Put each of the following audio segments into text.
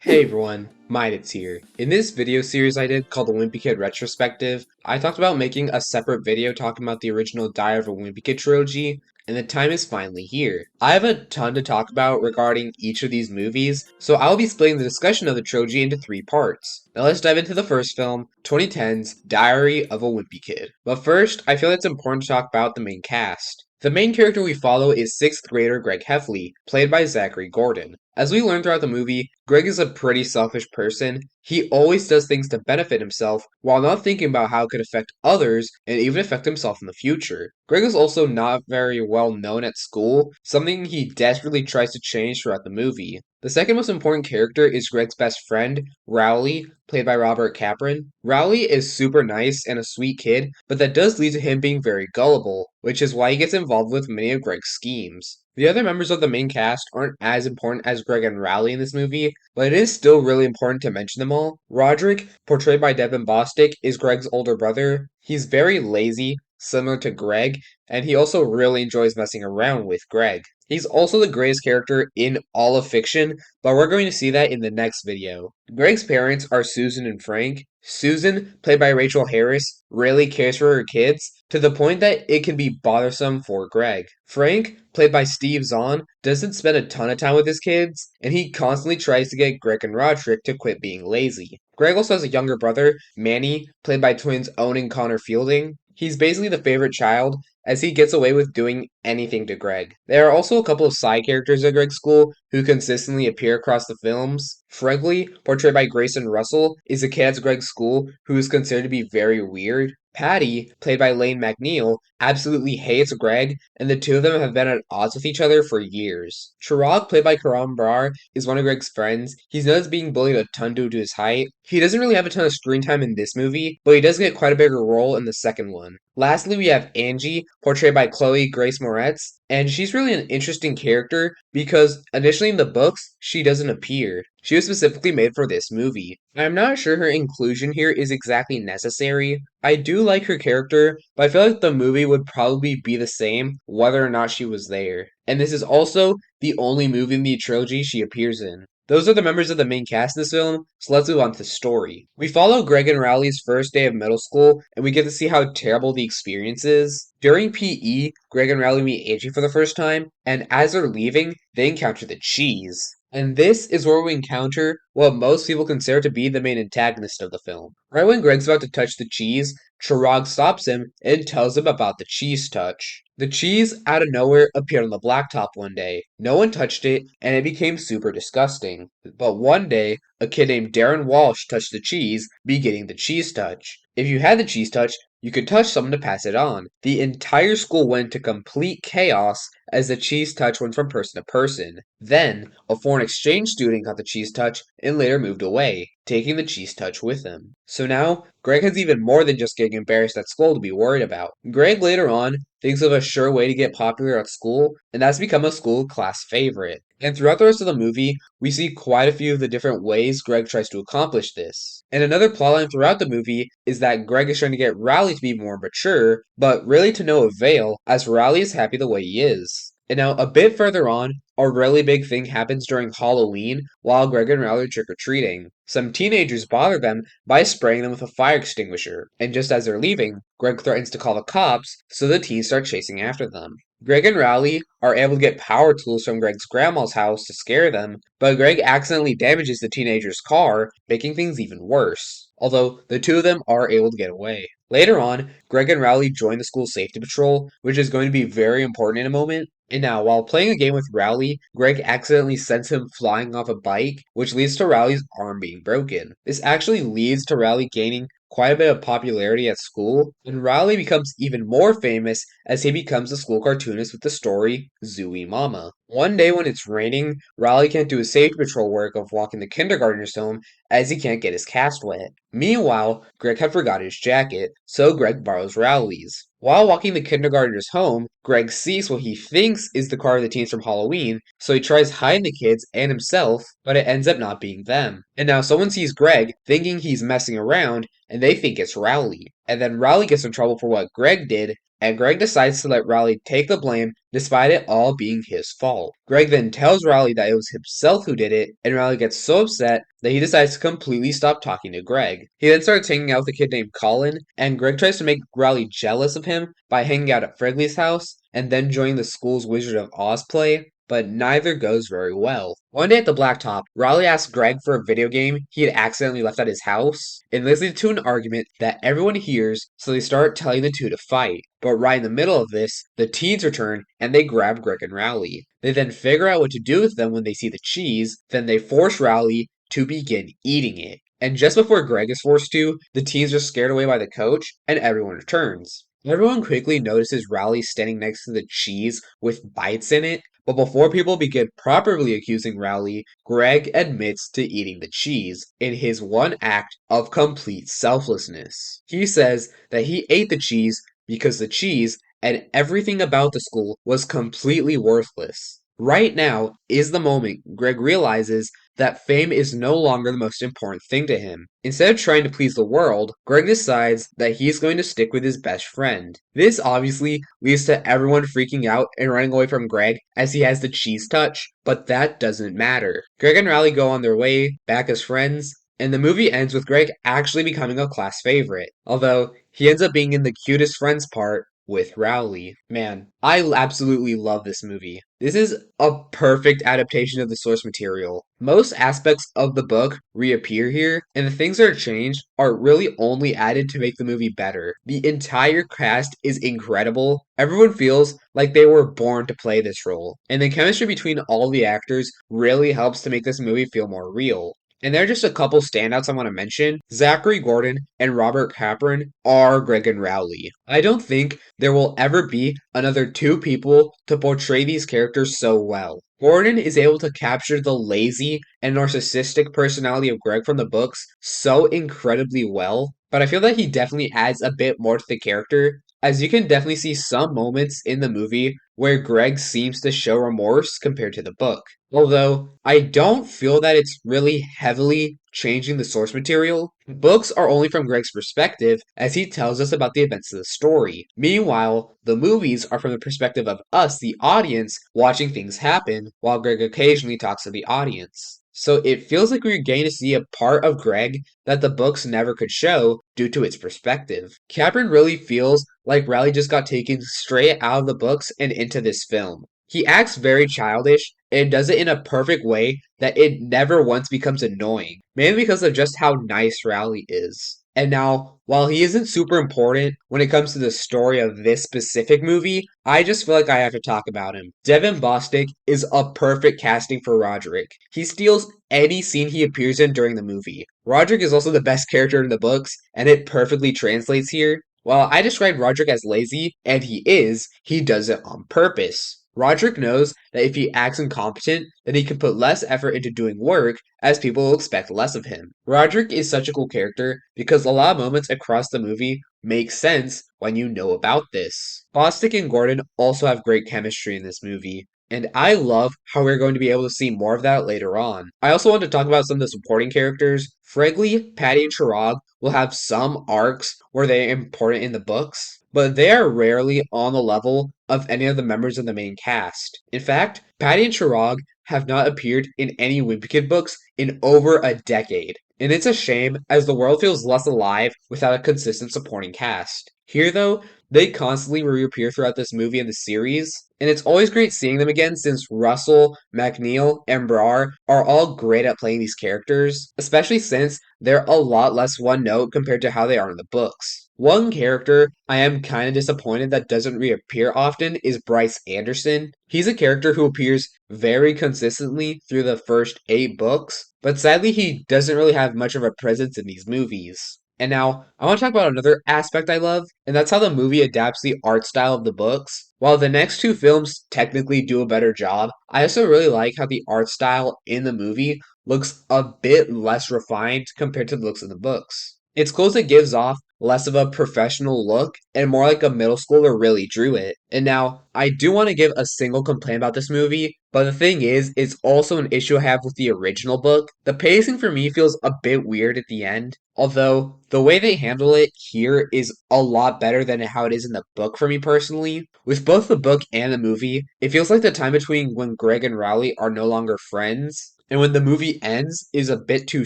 Hey everyone, Midits here. In this video series I did called the Wimpy Kid Retrospective, I talked about making a separate video talking about the original Diary of a Wimpy Kid trilogy, and the time is finally here. I have a ton to talk about regarding each of these movies, so I'll be splitting the discussion of the trilogy into three parts. Now let's dive into the first film, 2010's Diary of a Wimpy Kid. But first, I feel it's important to talk about the main cast. The main character we follow is 6th grader Greg Heffley, played by Zachary Gordon. As we learn throughout the movie, Greg is a pretty selfish person. He always does things to benefit himself while not thinking about how it could affect others and even affect himself in the future. Greg is also not very well known at school, something he desperately tries to change throughout the movie. The second most important character is Greg's best friend, Rowley, played by Robert Capron. Rowley is super nice and a sweet kid, but that does lead to him being very gullible, which is why he gets involved with many of Greg's schemes. The other members of the main cast aren't as important as Greg and Rowley in this movie, but it is still really important to mention them all. Roderick, portrayed by Devin Bostick, is Greg's older brother. He's very lazy, similar to Greg, and he also really enjoys messing around with Greg. He's also the greatest character in all of fiction, but we're going to see that in the next video. Greg's parents are Susan and Frank. Susan, played by Rachel Harris, really cares for her kids, to the point that it can be bothersome for Greg. Frank, played by Steve Zahn, doesn't spend a ton of time with his kids, and he constantly tries to get Greg and Roderick to quit being lazy. Greg also has a younger brother, Manny, played by twins Owen and Connor Fielding. He's basically the favorite child, as he gets away with doing anything to Greg. There are also a couple of side characters at Greg's school who consistently appear across the films. Fregley, portrayed by Grayson Russell, is a kid at Greg's school who is considered to be very weird. Patty, played by Lane McNeil, absolutely hates Greg, and the two of them have been at odds with each other for years. Chirag, played by Karan Brar, is one of Greg's friends. He's known as being bullied a ton due to his height. He doesn't really have a ton of screen time in this movie, but he does get quite a bigger role in the second one. Lastly, we have Angie, portrayed by Chloe Grace Moretz, and she's really an interesting character because initially in the books, she doesn't appear. She was specifically made for this movie. I'm not sure her inclusion here is exactly necessary. I do like her character, but I feel like the movie would probably be the same whether or not she was there. And this is also the only movie in the trilogy she appears in. Those are the members of the main cast in this film, so let's move on to the story. We follow Greg and Rowley's first day of middle school, and we get to see how terrible the experience is. During PE, Greg and Rowley meet Angie for the first time, and as they're leaving, they encounter the cheese. And this is where we encounter what most people consider to be the main antagonist of the film. Right when Greg's about to touch the cheese, Chirag stops him and tells him about the cheese touch. The cheese, out of nowhere, appeared on the blacktop one day. No one touched it, and it became super disgusting. But one day, a kid named Darren Walsh touched the cheese, beginning the cheese touch. If you had the cheese touch, you could touch someone to pass it on. The entire school went into complete chaos as the cheese touch went from person to person. Then, a foreign exchange student got the cheese touch and later moved away, taking the cheese touch with him. So now, Greg has even more than just getting embarrassed at school to be worried about. Greg later on thinks of a sure way to get popular at school, and that's become a school class favorite. And throughout the rest of the movie, we see quite a few of the different ways Greg tries to accomplish this. And another plotline throughout the movie is that Greg is trying to get Rowley to be more mature, but really to no avail, as Rowley is happy the way he is. And now, a bit further on, a really big thing happens during Halloween while Greg and Rowley are trick-or-treating. Some teenagers bother them by spraying them with a fire extinguisher, and just as they're leaving, Greg threatens to call the cops, so the teens start chasing after them. Greg and Rowley are able to get power tools from Greg's grandma's house to scare them, but Greg accidentally damages the teenager's car, making things even worse. Although, the two of them are able to get away. Later on, Greg and Rowley join the school safety patrol, which is going to be very important in a moment. And now, while playing a game with Rowley, Greg accidentally sends him flying off a bike, which leads to Rowley's arm being broken. This actually leads to Rowley gaining quite a bit of popularity at school, and Rowley becomes even more famous as he becomes a school cartoonist with the story Zooey Mama. One day when it's raining, Rowley can't do his safety patrol work of walking the kindergartners home as he can't get his cast wet. Meanwhile, Greg had forgot his jacket, so Greg borrows Rowley's. While walking the kindergartners home, Greg sees what he thinks is the car of the teens from Halloween, so he tries hiding the kids and himself, but it ends up not being them. And now someone sees Greg, thinking he's messing around, and they think it's Rowley. And then Rowley gets in trouble for what Greg did, and Greg decides to let Riley take the blame despite it all being his fault. Greg then tells Riley that it was himself who did it, and Riley gets so upset that he decides to completely stop talking to Greg. He then starts hanging out with a kid named Colin, and Greg tries to make Riley jealous of him by hanging out at Fregley's house and then joining the school's Wizard of Oz play, but neither goes very well. One day at the Blacktop, Riley asks Greg for a video game he had accidentally left at his house, and this leads to an argument that everyone hears, so they start telling the two to fight. But right in the middle of this, the teens return and they grab Greg and Rowley. They then figure out what to do with them when they see the cheese, then they force Rowley to begin eating it. And just before Greg is forced to, the teens are scared away by the coach and everyone returns. Everyone quickly notices Rowley standing next to the cheese with bites in it, but before people begin properly accusing Rowley, Greg admits to eating the cheese in his one act of complete selflessness. He says that he ate the cheese because the cheese and everything about the school was completely worthless. Right now is the moment Greg realizes that fame is no longer the most important thing to him. Instead of trying to please the world, Greg decides that he's going to stick with his best friend. This obviously leads to everyone freaking out and running away from Greg as he has the cheese touch, but that doesn't matter. Greg and Riley go on their way back as friends, and the movie ends with Greg actually becoming a class favorite, although he ends up being in the cutest friends part with Rowley. Man, I absolutely love this movie. This is a perfect adaptation of the source material. Most aspects of the book reappear here, and the things that are changed are really only added to make the movie better. The entire cast is incredible. Everyone feels like they were born to play this role, and the chemistry between all the actors really helps to make this movie feel more real. And there are just a couple standouts I want to mention. Zachary Gordon and Robert Capron are Greg and Rowley. I don't think there will ever be another two people to portray these characters so well. Gordon is able to capture the lazy and narcissistic personality of Greg from the books so incredibly well, but I feel that he definitely adds a bit more to the character, as you can definitely see some moments in the movie where Greg seems to show remorse compared to the book. Although, I don't feel that it's really heavily changing the source material. Books are only from Greg's perspective as he tells us about the events of the story. Meanwhile, the movies are from the perspective of us, the audience, watching things happen, while Greg occasionally talks to the audience. So it feels like we're getting to see a part of Greg that the books never could show due to its perspective. Capron really feels like Riley just got taken straight out of the books and into this film. He acts very childish and does it in a perfect way that it never once becomes annoying, mainly because of just how nice Riley is. And now, while he isn't super important when it comes to the story of this specific movie, I just feel like I have to talk about him. Devin Bostic is a perfect casting for Roderick. He steals any scene he appears in during the movie. Roderick is also the best character in the books, and it perfectly translates here. While I described Roderick as lazy, and he is, he does it on purpose. Roderick knows that if he acts incompetent, then he can put less effort into doing work, as people will expect less of him. Roderick is such a cool character because a lot of moments across the movie make sense when you know about this. Bostic and Gordon also have great chemistry in this movie, and I love how we're going to be able to see more of that later on. I also want to talk about some of the supporting characters. Fregley, Patty, and Chirag will have some arcs where they're important in the books, but they are rarely on the level of any of the members of the main cast. In fact, Patty and Chirag have not appeared in any Wimpy Kid books in over a decade. And it's a shame, as the world feels less alive without a consistent supporting cast. Here, though, they constantly reappear throughout this movie and the series, and it's always great seeing them again since Russell, McNeil, and Brar are all great at playing these characters, especially since they're a lot less one note compared to how they are in the books. One character I am kind of disappointed that doesn't reappear often is Bryce Anderson. He's a character who appears very consistently through the first 8 books, but sadly he doesn't really have much of a presence in these movies. And now, I want to talk about another aspect I love, and that's how the movie adapts the art style of the books. While the next 2 films technically do a better job, I also really like how the art style in the movie looks a bit less refined compared to the looks of the books. It's close that gives off less of a professional look and more like a middle schooler really drew it. And now, I do want to give a single complaint about this movie, But the thing is, it's also an issue I have with the original book. The pacing for me feels a bit weird at the end, although the way they handle it here is a lot better than how it is in the book for me personally. With both the book and the movie, it feels like the time between when Greg and Rowley are no longer friends and when the movie ends is a bit too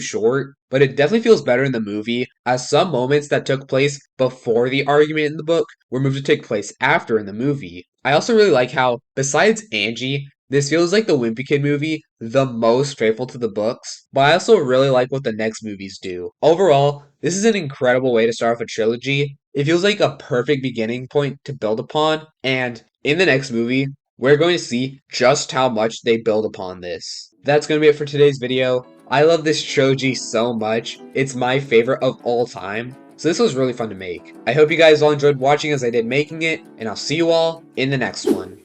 short, but it definitely feels better in the movie, as some moments that took place before the argument in the book were moved to take place after in the movie. I also really like how, besides Angie, this feels like the Wimpy Kid movie, the most faithful to the books, but I also really like what the next movies do. Overall, this is an incredible way to start off a trilogy. It feels like a perfect beginning point to build upon, and in the next movie, we're going to see just how much they build upon this. That's going to be it for today's video. I love this trilogy so much. It's my favorite of all time. So this was really fun to make. I hope you guys all enjoyed watching as I did making it, and I'll see you all in the next one.